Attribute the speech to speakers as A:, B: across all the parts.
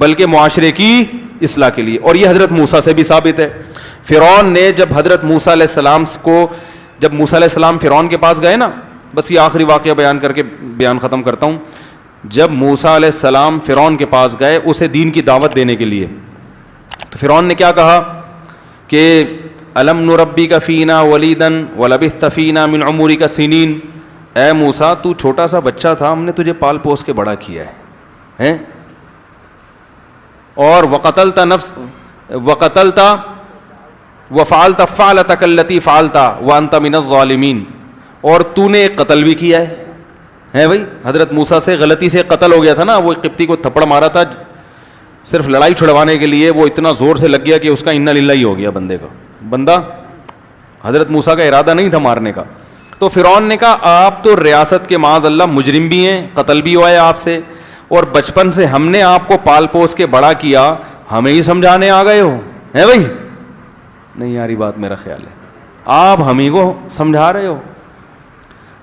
A: بلکہ معاشرے کی اصلاح کے لیے. اور یہ حضرت موسیٰ سے بھی ثابت ہے. فرعون نے جب حضرت موسیٰ علیہ السلام کو, جب موسیٰ علیہ السلام فرعون کے پاس گئے نا, بس یہ آخری واقعہ بیان کر کے بیان ختم کرتا ہوں. جب موسیٰ علیہ السلام فرعون کے پاس گئے اسے دین کی دعوت دینے کے لیے, تو فرعون نے کیا کہا کہ الم نربیک فینا ولیدا ولبثت فینا من عمرک سنین, اے موسیٰ تو چھوٹا سا بچہ تھا, ہم نے تجھے پال پوس کے بڑا کیا ہے, اور وقتلت وفعلت فعلتک التی فعلت وانت من الظالمین, اور تو نے ایک قتل بھی کیا ہے بھائی. حضرت موسیٰ سے غلطی سے قتل ہو گیا تھا نا, وہ قبطی کو تھپڑ مارا تھا صرف لڑائی چھڑوانے کے لیے, وہ اتنا زور سے لگ گیا کہ اس کا انا للہ ہی ہو گیا بندے کا. بندہ حضرت موسیٰ کا ارادہ نہیں تھا مارنے کا. تو فرعون نے کہا آپ تو ریاست کے معاذ اللہ مجرم بھی ہیں, قتل بھی ہوا ہے آپ سے, اور بچپن سے ہم نے آپ کو پال پوس کے بڑا کیا, ہمیں ہی سمجھانے آ گئے ہو ہے بھائی. نہیں یاری بات میرا خیال ہے, آپ ہم ہی کو سمجھا رہے ہو.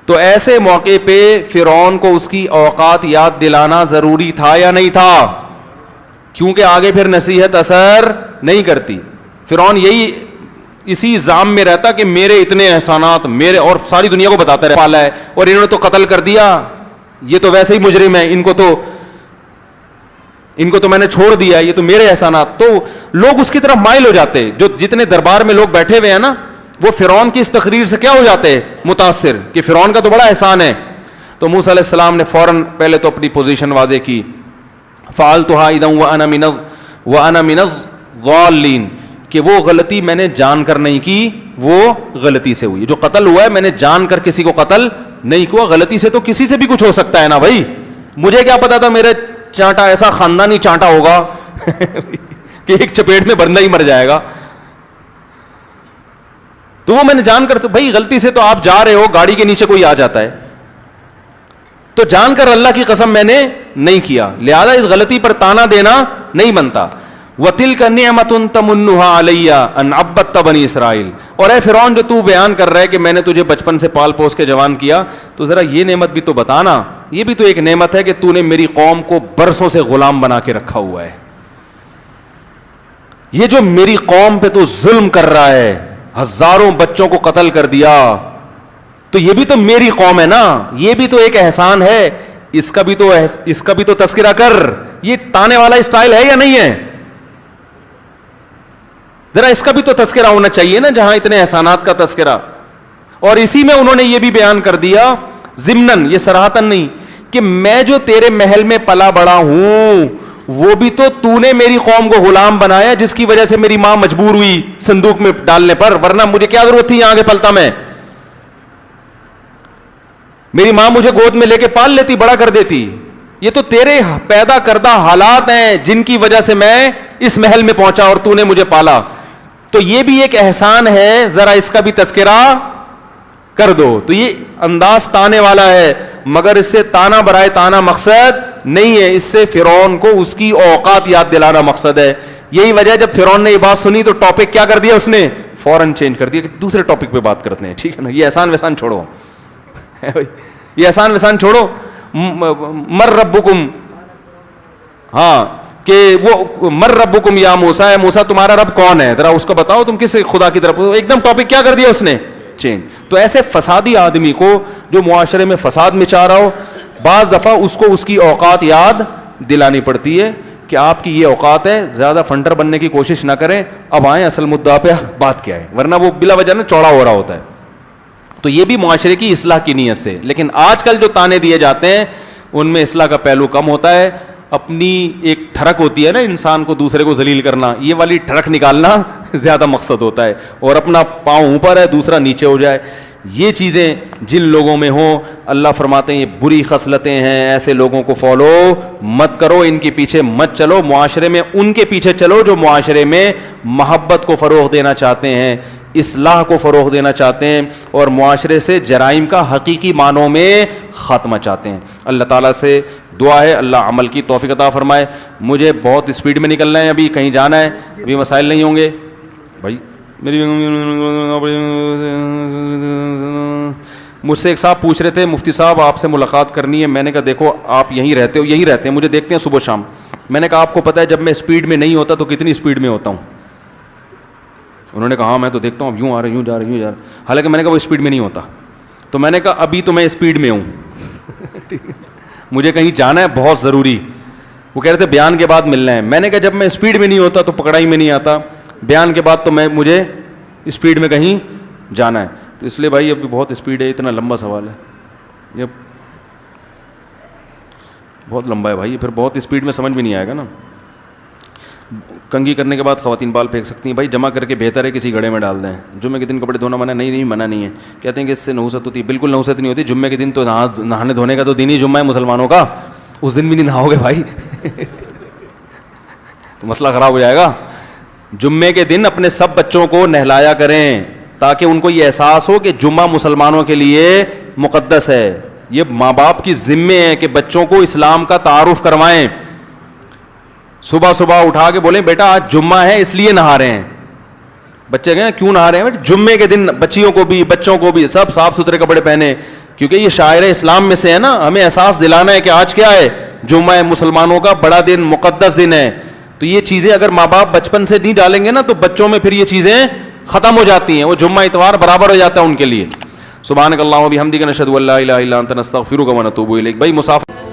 A: تو ایسے موقع پہ فرعون کو اس کی اوقات یاد دلانا ضروری تھا یا نہیں تھا, کیونکہ آگے پھر نصیحت اثر نہیں کرتی. فرعون یہی اسی زام میں رہتا کہ میرے اتنے احسانات میرے, اور ساری دنیا کو بتاتا رہتا پالا ہے, اور انہوں نے تو قتل کر دیا, یہ تو ویسے ہی مجرم ہے, ان کو تو میں نے چھوڑ دیا, یہ تو میرے احسانات. تو لوگ اس کی طرف مائل ہو جاتے, جو جتنے دربار میں لوگ بیٹھے ہوئے ہیں نا, وہ فرعون کی اس تقریر سے کیا ہو جاتے ہیں متاثر, کہ فرعون کا تو بڑا احسان ہے. تو موسیٰ علیہ السلام نے فوراً پہلے تو اپنی پوزیشن واضح کی, فعلتها اذا وانا من الضالین, کہ وہ غلطی میں نے جان کر نہیں کی, وہ غلطی سے ہوئی. جو قتل ہوا ہے میں نے جان کر کسی کو قتل نہیں کیا, غلطی سے تو کسی سے بھی کچھ ہو سکتا ہے نا بھائی. مجھے کیا پتا تھا میرے چانٹا ایسا خاندانی چانٹا ہوگا کہ ایک چپیٹ میں بندہ ہی مر جائے گا. تو وہ میں نے جان کر, تو بھائی غلطی سے تو آپ جا رہے ہو, گاڑی کے نیچے کوئی آ جاتا ہے, تو جان کر اللہ کی قسم میں نے نہیں کیا, لہذا اس غلطی پر تانا دینا نہیں بنتا. وَتِلْكَ نِعْمَةٌ تَمُنُّهَا عَلَيَّ أَنْ عَبَّدتَّ بَنِي اسرائیل, اور اے فرعون جو تو بیان کر رہا ہے کہ میں نے تجھے بچپن سے پال پوس کے جوان کیا, تو ذرا یہ نعمت بھی تو بتانا, یہ بھی تو ایک نعمت ہے کہ تو نے میری قوم کو برسوں سے غلام بنا کے رکھا ہوا ہے. یہ جو میری قوم پہ تو ظلم کر رہا ہے, ہزاروں بچوں کو قتل کر دیا, تو یہ بھی تو میری قوم ہے نا, یہ بھی تو ایک احسان ہے, اس کا بھی تو تذکرہ کر. یہ تانے والا اسٹائل ہے یا نہیں ہے؟ ذرا اس کا بھی تو تذکرہ ہونا چاہیے نا, جہاں اتنے احسانات کا تذکرہ. اور اسی میں انہوں نے یہ بھی بیان کر دیا ضمناً, یہ صراحتاً نہیں, کہ میں جو تیرے محل میں پلا بڑا ہوں وہ بھی تو نے میری قوم کو غلام بنایا, جس کی وجہ سے میری ماں مجبور ہوئی صندوق میں ڈالنے پر, ورنہ مجھے کیا ضرورت تھی یہاں آگے پلتا میں. میری ماں مجھے گود میں لے کے پال لیتی, بڑا کر دیتی. یہ تو تیرے پیدا کردہ حالات ہیں جن کی وجہ سے میں اس محل میں پہنچا اور تو نے مجھے پالا. تو یہ بھی ایک احسان ہے, ذرا اس کا بھی تذکرہ کر دو. تو یہ انداز تانے والا ہے, مگر اس سے تانا برائے تانا مقصد نہیں ہے, اس سے فرعون کو اس کی اوقات یاد دلانا مقصد ہے. یہی وجہ جب فرعون نے یہ بات سنی تو ٹاپک کیا کر دیا اس نے, فوراً چینج کر دیا کہ دوسرے ٹاپک پہ بات کرتے ہیں, ٹھیک ہے نا, یہ احسان وحسان چھوڑو, یہ احسان وحسان چھوڑو. مر ربکم, ہاں, کہ وہ مر ربکم یا موسیٰ, ہے موسیٰ تمہارا رب کون ہے, ذرا اس کو بتاؤ تم کس خدا کی طرف. ایک دم ٹاپک کیا کر دیا اس نے, چینج. تو ایسے فسادی آدمی کو جو معاشرے میں فساد مچا رہا ہو, بعض دفعہ اس کو اس کی اوقات یاد دلانی پڑتی ہے کہ آپ کی یہ اوقات ہے, زیادہ فنٹر بننے کی کوشش نہ کریں, اب آئیں اصل مدعا پہ بات کیا ہے, ورنہ وہ بلا وجہ نا چوڑا ہو رہا ہوتا ہے. تو یہ بھی معاشرے کی اصلاح کی نیت سے. لیکن آج کل جو تانے دیے جاتے ہیں ان میں اصلاح کا پہلو کم ہوتا ہے. اپنی ایک ٹھڑک ہوتی ہے نا انسان کو دوسرے کو ذلیل کرنا, یہ والی ٹھڑک نکالنا زیادہ مقصد ہوتا ہے, اور اپنا پاؤں اوپر ہے دوسرا نیچے ہو جائے. یہ چیزیں جن لوگوں میں ہوں, اللہ فرماتے ہیں یہ بری خصلتیں ہیں, ایسے لوگوں کو فالو مت کرو, ان کے پیچھے مت چلو. معاشرے میں ان کے پیچھے چلو جو معاشرے میں محبت کو فروغ دینا چاہتے ہیں, اصلاح کو فروغ دینا چاہتے ہیں, اور معاشرے سے جرائم کا حقیقی معنوں میں خاتمہ چاہتے ہیں. اللہ تعالیٰ سے دعا ہے اللہ عمل کی توفیق عطا فرمائے. مجھے بہت اسپیڈ میں نکلنا ہے, ابھی کہیں جانا ہے, ابھی مسائل نہیں ہوں گے بھائی. میری مجھ سے ایک صاحب پوچھ رہے تھے مفتی صاحب آپ سے ملاقات کرنی ہے. میں نے کہا دیکھو آپ یہیں رہتے ہو, یہیں رہتے ہیں, مجھے دیکھتے ہیں صبح شام, میں نے کہا آپ کو پتہ ہے جب میں اسپیڈ میں نہیں ہوتا تو کتنی اسپیڈ میں ہوتا ہوں؟ انہوں نے کہا ہاں میں تو دیکھتا ہوں اب یوں آ رہا یوں جا رہا یوں جا رہا. حالانکہ میں نے کہا وہ اسپیڈ میں نہیں ہوتا. تو میں نے کہا ابھی تو میں اسپیڈ میں ہوں, مجھے کہیں جانا ہے بہت ضروری. وہ کہہ رہے تھے بیان کے بعد ملنا ہے. میں نے کہا جب میں اسپیڈ میں نہیں ہوتا تو پکڑائی میں نہیں آتا, بیان کے بعد تو مجھے اسپیڈ میں کہیں جانا ہے. تو اس لیے بھائی اب بہت اسپیڈ ہے, اتنا لمبا سوال ہے یہ, بہت لمبا ہے بھائی, پھر بہت اسپیڈ میں سمجھ بھی نہیں آئے گا نا. کنگھی کرنے کے بعد خواتین بال پھینک سکتی ہیں, بھائی جمع کر کے بہتر ہے کسی گڑھے میں ڈال دیں. جمعے کے دن کپڑے دھونا منع نہیں, منع نہیں ہے. کہتے ہیں کہ اس سے نحوست ہوتی ہے, بالکل نحوست نہیں ہوتی. جمعے کے دن تو نہانے دھونے کا تو دن ہی جمعہ ہے مسلمانوں کا, اس دن بھی نہیں نہاؤ گے بھائی تو مسئلہ خراب ہو جائے گا. جمعے کے دن اپنے سب بچوں کو نہلایا کریں تاکہ ان کو یہ احساس ہو کہ جمعہ مسلمانوں کے لیے مقدس ہے. یہ ماں باپ کی ذمہ ہے کہ بچوں کو اسلام کا تعارف کروائیں. صبح صبح اٹھا کے بولیں بیٹا آج جمعہ ہے اس لیے نہا رہے ہیں. بچے کہیں کیوں نہا رہے ہیں؟ جمعے کے دن بچیوں کو بھی بچوں کو بھی سب صاف ستھرے کپڑے پہنے, کیونکہ یہ شاعر اسلام میں سے ہے نا. ہمیں احساس دلانا ہے کہ آج کیا ہے, جمعہ ہے, مسلمانوں کا بڑا دن, مقدس دن ہے. تو یہ چیزیں اگر ماں باپ بچپن سے نہیں ڈالیں گے نا تو بچوں میں پھر یہ چیزیں ختم ہو جاتی ہیں, وہ جمعہ اتوار برابر ہو جاتا ہے ان کے لیے. سبحانک اللہم و بحمدک نشہد ان لا الہ الا انت نستغفرک و نتوب الیک. بھائی مسافر